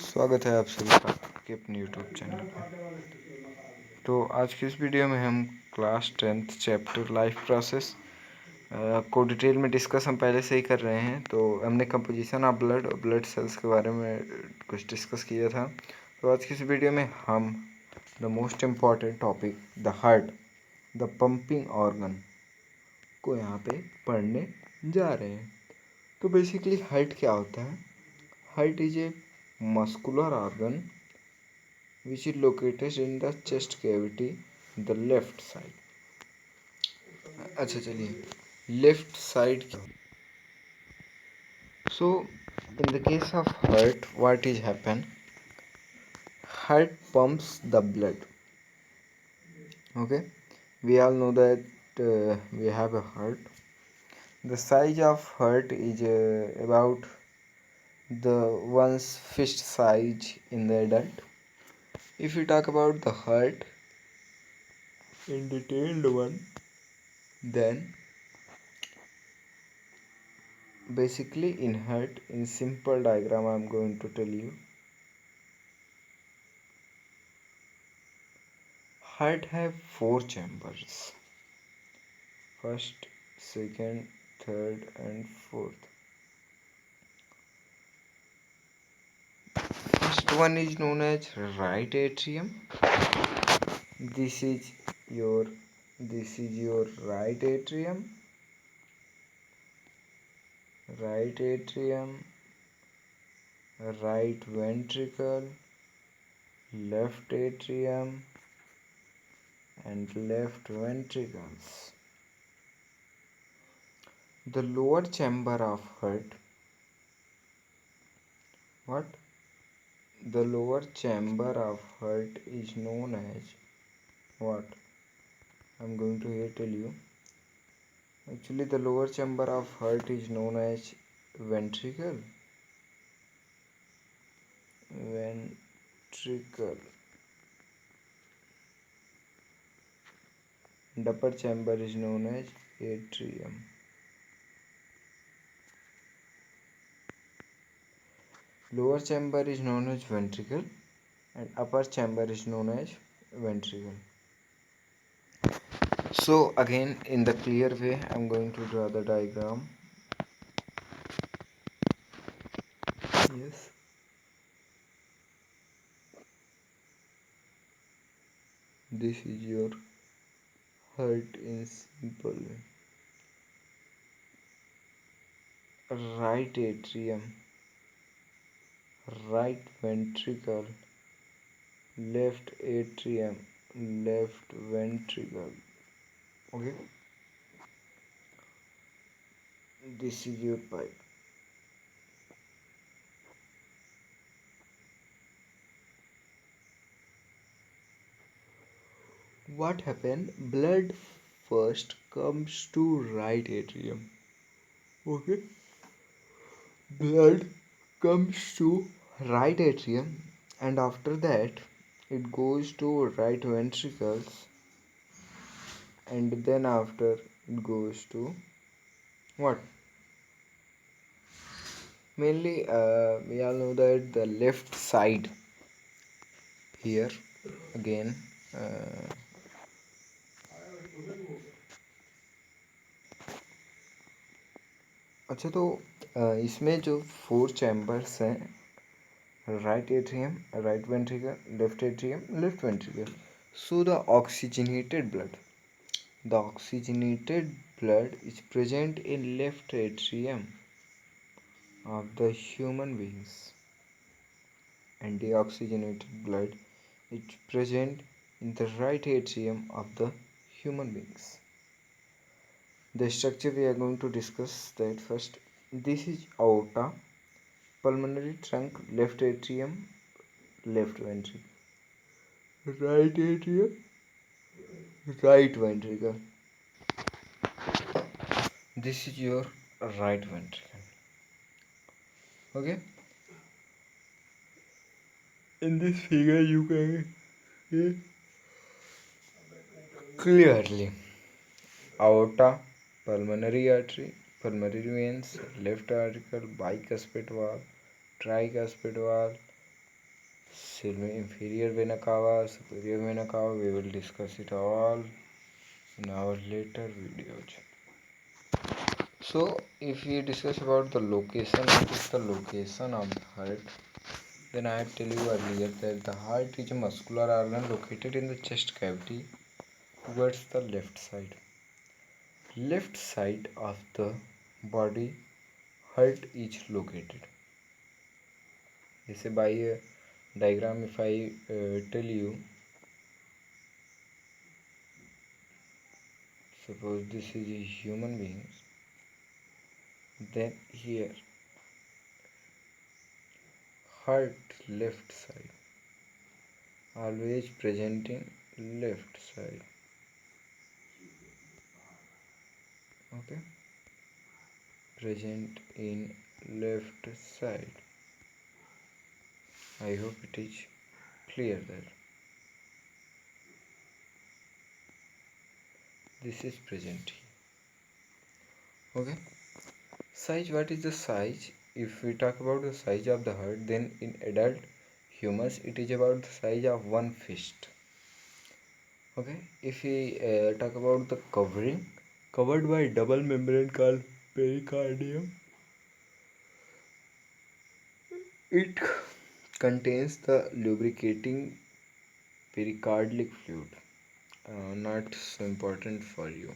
स्वागत है आप सभी का आपके अपने यूट्यूब चैनल पर। तो आज की इस वीडियो में हम class 10th chapter life process को डिटेल में डिस्कस हम पहले से ही कर रहे हैं। तो हमने कंपोजिशन ऑफ ब्लड और ब्लड सेल्स के बारे में कुछ डिस्कस किया था। तो आज की इस वीडियो में हम the most important topic the heart, the pumping organ को यहाँ पे पढ़ने जा रहे हैं। तो बेसिकली हार्ट क्या होता है? Heart is a muscular organ which is located in the chest cavity, the left side. अच्छा चलिए लेफ्ट साइड क्या? So in the case of heart, what is happen? Heart pumps the blood. Okay, we all know that we have a heart. The size of heart is about the one's fist size in the adult. If we talk about the heart in detailed one, then basically in heart, in simple diagram I am going to tell you. Heart have 4 chambers: first, second, third and fourth. First one is known as right atrium. This is your right atrium, right atrium, right ventricle, left atrium and left ventricles. The lower chamber of heart, what? The lower chamber of heart is known as what? I'm going to here tell you. Actually, the lower chamber of heart is known as ventricle. Ventricle. And upper chamber is known as atrium. Lower chamber is known as ventricle and upper chamber is known as ventricle. So again, in the clear way, I'm going to draw the diagram. Yes. This is your heart in simple way. Right atrium, right ventricle, left atrium, left ventricle. Okay, this is your pipe. What happened? Blood first comes to right atrium. Okay, blood comes to right atrium and after that it goes to right ventricles and then after it goes to what? Mainly we all know that the left side here again अच्छा तो इसमें जो 4 chambers हैं, right atrium, right ventricle, left atrium, left ventricle. So the oxygenated blood is present in left atrium of the human beings and deoxygenated blood is present in the right atrium of the human beings. The structure we are going to discuss that first. This is aorta, pulmonary trunk, left atrium, left ventricle, right atrium, right ventricle. This is your right ventricle. Okay, in this figure you can see clearly aorta, pulmonary artery, pulmonary veins, left auricle, bicuspid valve, tricuspid valve, inferior vena cava, superior vena cava. We will discuss it all in our later videos. So if we discuss about the location, what is the location of the heart, then I have tell you earlier that the heart is a muscular organ located in the chest cavity towards the left side. Left side of the body heart is located. जैसे by a diagram, if I tell you, suppose this is a human being, then here heart left side, always presenting left side. Okay, present in left side. I hope it is clear there. This is present here. Okay, size. What is the size? If we talk about the size of the heart, then in adult humans it is about the size of one fist. Okay, if we talk about the covering, covered by double membrane called pericardium, it contains the lubricating pericardial fluid. Not so important for you.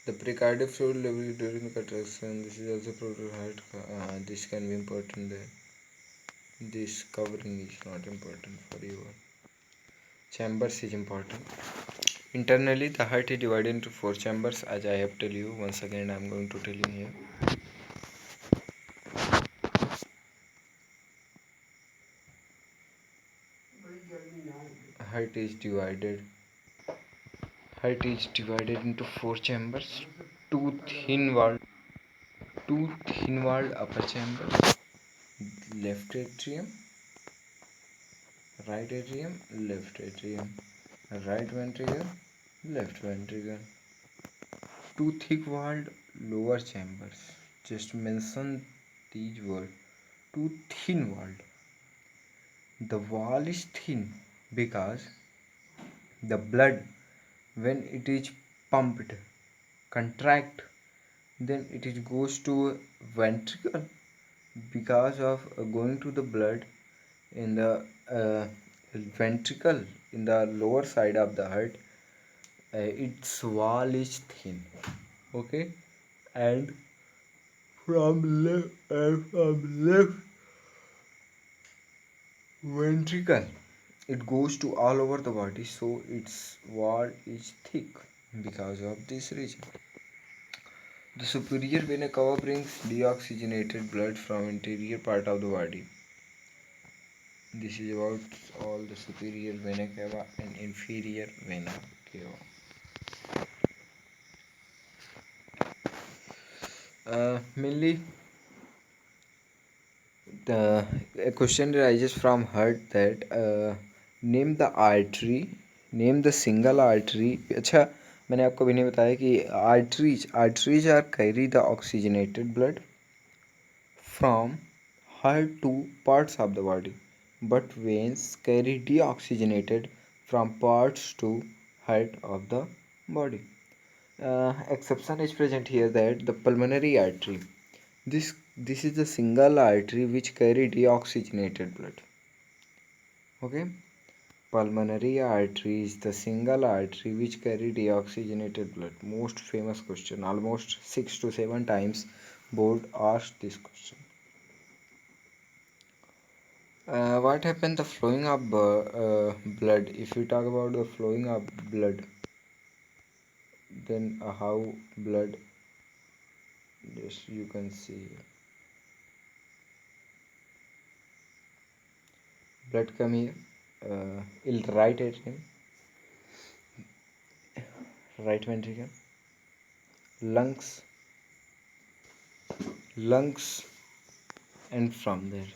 The pericardial fluid level during the contraction, this is also proton heart. This can be important there. This covering is not important for you. Chambers is important. Internally, the heart is divided into 4 chambers, as I have tell you. Once again, I am going to tell you here. Heart is divided into 4 chambers, two thin-walled upper chambers, left atrium, right atrium, left atrium, right ventricle, left ventricle, two thick-walled lower chambers. Just mention these words. Two thin-walled. The wall is thin because the blood, when it is pumped, contract, then it goes to ventricle. Because of going to the blood in the ventricle in the lower side of the heart, its wall is thin. Okay, and from left ventricle it goes to all over the body, so its wall is thick because of this reason. The superior vena cava brings deoxygenated blood from interior part of the body. This is about all the superior vena cava and inferior vena cava. Mainly, a question arises from heart that name the artery, name the single artery. अच्छा, मैंने आपको अभी नहीं बताया कि arteries are carry the oxygenated blood from heart to parts of the body, but veins carry deoxygenated from parts to heart of the body. Exception is present here that the pulmonary artery. This is the single artery which carry deoxygenated blood. Okay, pulmonary artery is the single artery which carry deoxygenated blood. Most famous question. Almost 6 to 7 times board asked this question. What happened the flowing of blood? If you talk about the flowing of blood, then how blood, yes, you can see blood come here, in right atrium, right ventricle, lungs, and from there.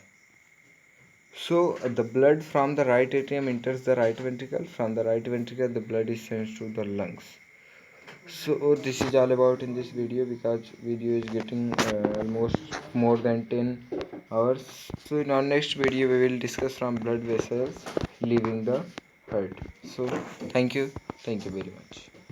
So the blood from the right atrium enters the right ventricle. From the right ventricle, the blood is sent to the lungs. So this is all about in this video, because video is getting almost more than 10 So in our next video we will discuss from blood vessels leaving the heart. So thank you very much.